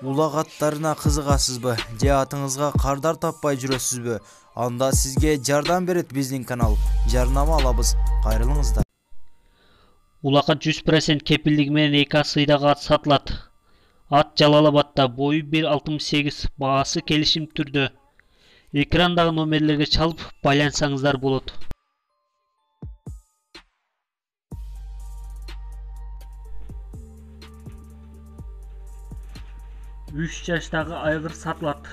Улак аттарына кызыгасызбы же атыңызга кардар таппай жүрөсүзбү? Анда сизге жардам берет биздин канал. Жарнама алабыз. Кайрылыңыздар. Улакка 100% кепилдиги менен 2 сыйдагы ат сатылат. Ат Жалал-Абадта, бою 1.68, баасы келишим түрдө. Экрандагы номерлерге чалып байлансаңыздар болот. 3 жаштагы айгыр сатылат.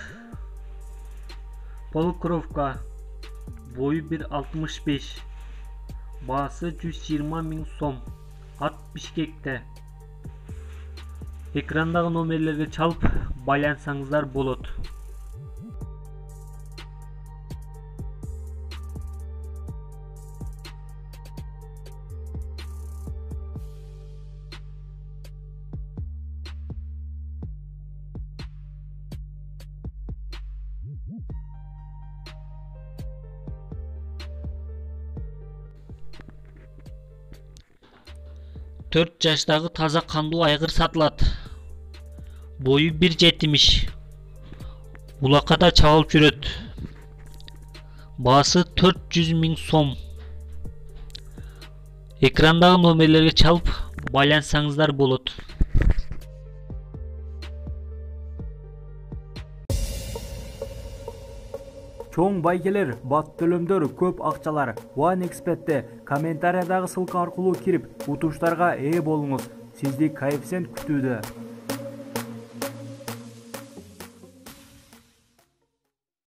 Полукровка, бою 1.65, баасы 120 000 сом. Ат Бишкекте. Экрандагы номерлерге чалып байлансаңыздар болот. Төрт жаштагы таза кандуу айгыр сатылат. Бою 1.70, улаккада чабылып жүрөт. Баасы 400 000 сом. Экрандагы номерлерге чалып байлансаңыздар болот. Чоң байгелер, бат төлөмдөр, көп акчалар. OneXBet'те комментариядагы ссылка аркылуу кирип, утуштарга ээ болуңуз. Сизди коэффициент күтүүдө.